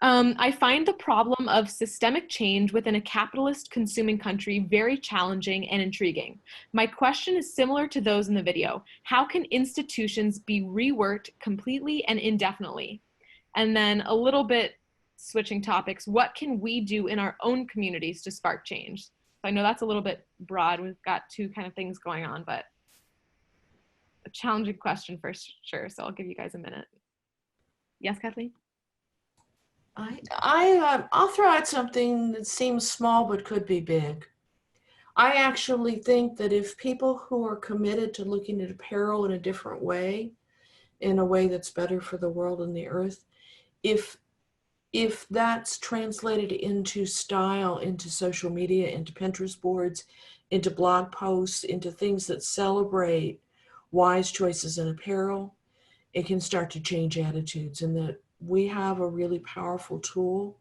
I find the problem of systemic change within a capitalist consuming country very challenging and intriguing. My question is similar to those in the video. How can institutions be reworked completely and indefinitely? And then a little bit switching topics, what can we do in our own communities to spark change? So I know that's a little bit broad. We've got two kind of things going on, but a challenging question for sure. So I'll give you guys a minute. Yes, Kathleen? I'll throw out something that seems small but could be big. I actually think that if people who are committed to looking at apparel in a different way, in a way that's better for the world and the earth, if that's translated into style, into social media, into Pinterest boards, into blog posts, into things that celebrate wise choices in apparel, it can start to change attitudes, and that we have a really powerful tool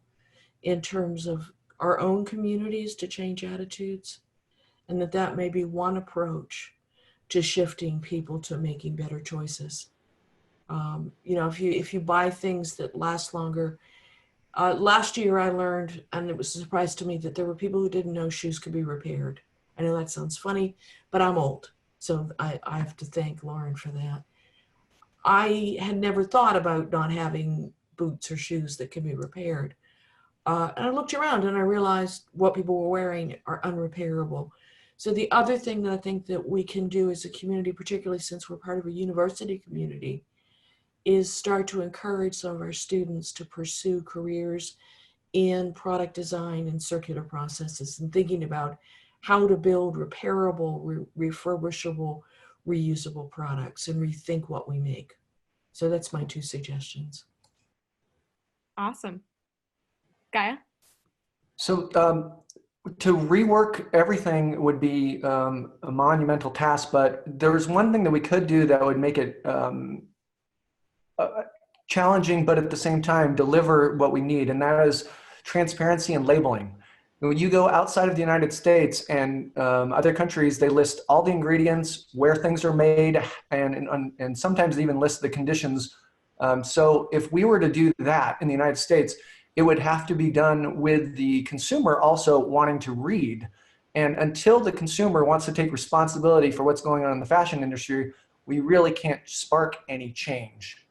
in terms of our own communities to change attitudes, and that may be one approach to shifting people to making better choices. You know, if you buy things that last longer, last year I learned, and it was a surprise to me, that there were people who didn't know shoes could be repaired. I know that sounds funny, but I'm old, so I have to thank Lauren for that. I had never thought about not having boots or shoes that can be repaired. And I looked around and I realized what people were wearing are unrepairable. So the other thing that I think that we can do as a community, particularly since we're part of a university community, is start to encourage some of our students to pursue careers in product design and circular processes, and thinking about how to build repairable, refurbishable, reusable products and rethink what we make. So that's my two suggestions. Awesome. Gaia? So to rework everything would be a monumental task, but there's one thing that we could do that would make it challenging, but at the same time deliver what we need, and that is transparency and labeling. When you go outside of the United States and other countries, they list all the ingredients, where things are made, and sometimes they even list the conditions. So if we were to do that in the United States, it would have to be done with the consumer also wanting to read. And until the consumer wants to take responsibility for what's going on in the fashion industry, we really can't spark any change.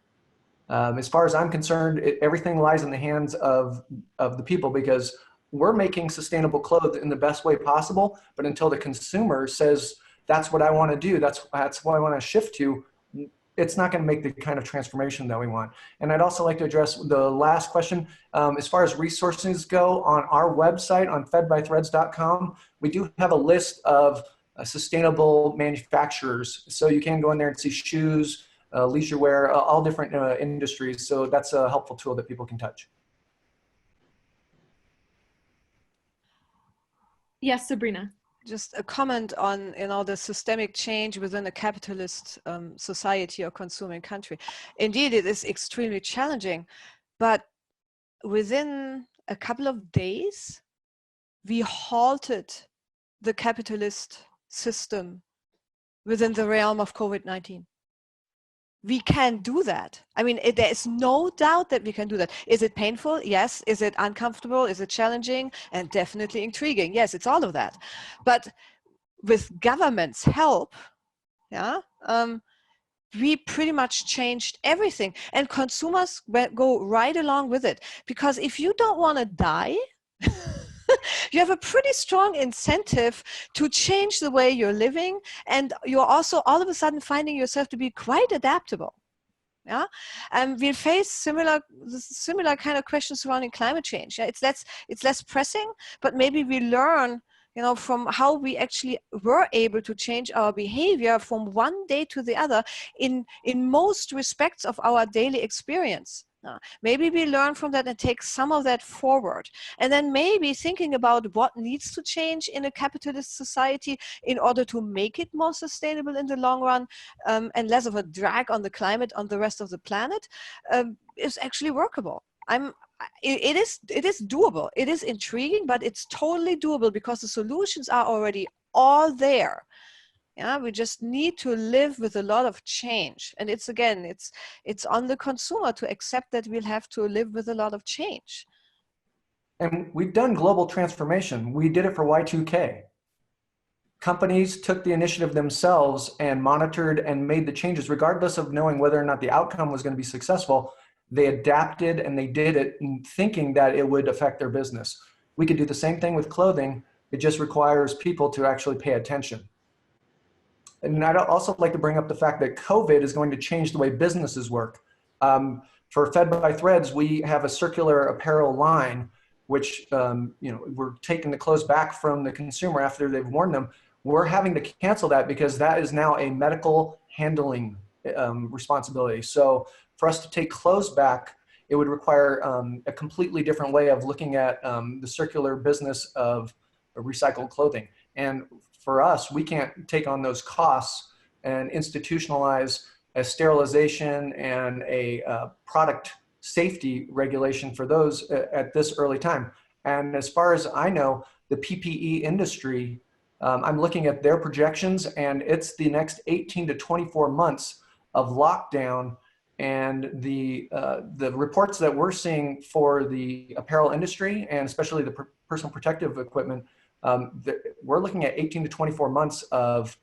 As far as I'm concerned, everything lies in the hands of the people, because we're making sustainable clothes in the best way possible, but until the consumer says, that's what I want to do, that's what I want to shift to, it's not going to make the kind of transformation that we want. And I'd also like to address the last question. As far as resources go, on our website, on fedbythreads.com, we do have a list of sustainable manufacturers. So you can go in there and see shoes, leisure wear, all different industries. So that's a helpful tool that people can touch. Yes, Sabrina. Just a comment on, you know, the systemic change within a capitalist society or consuming country. Indeed, it is extremely challenging, but within a couple of days, we halted the capitalist system within the realm of COVID-19. We can do that. I mean, there is no doubt that we can do that. Is it painful? Yes. Is it uncomfortable? Is it challenging? And definitely intriguing. Yes, it's all of that. But with government's help, yeah, we pretty much changed everything. And consumers go right along with it. Because if you don't want to die, you have a pretty strong incentive to change the way you're living, and you're also all of a sudden finding yourself to be quite adaptable. Yeah, and we'll face similar kind of questions surrounding climate change. Yeah, it's less pressing, but maybe we learn, you know, from how we actually were able to change our behavior from one day to the other in most respects of our daily experience. Maybe we learn from that and take some of that forward, and then maybe thinking about what needs to change in a capitalist society in order to make it more sustainable in the long run, and less of a drag on the climate, on the rest of the planet, is actually workable. It is doable. It is intriguing, but it's totally doable because the solutions are already all there. Yeah, we just need to live with a lot of change. And it's again, it's on the consumer to accept that we'll have to live with a lot of change. And we've done global transformation. We did it for Y2K. Companies took the initiative themselves and monitored and made the changes, regardless of knowing whether or not the outcome was going to be successful. They adapted and they did it thinking that it would affect their business. We could do the same thing with clothing. It just requires people to actually pay attention. And I'd also like to bring up the fact that COVID is going to change the way businesses work. For Fed by Threads, we have a circular apparel line, which we're taking the clothes back from the consumer after they've worn them. We're having to cancel that because that is now a medical handling responsibility. So for us to take clothes back, it would require a completely different way of looking at the circular business of recycled clothing. And for us, we can't take on those costs and institutionalize a sterilization and a product safety regulation for those at this early time. And as far as I know, the PPE industry, I'm looking at their projections, and it's the next 18 to 24 months of lockdown. And the reports that we're seeing for the apparel industry, and especially the personal protective equipment, we're looking at 18 to 24 months of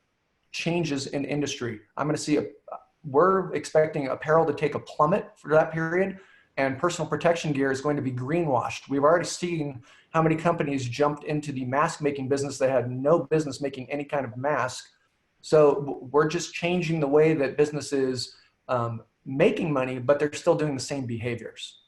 changes in industry. We're expecting apparel to take a plummet for that period, and personal protection gear is going to be greenwashed. We've already seen how many companies jumped into the mask making business that had no business making any kind of mask. So we're just changing the way that businesses making money, but they're still doing the same behaviors.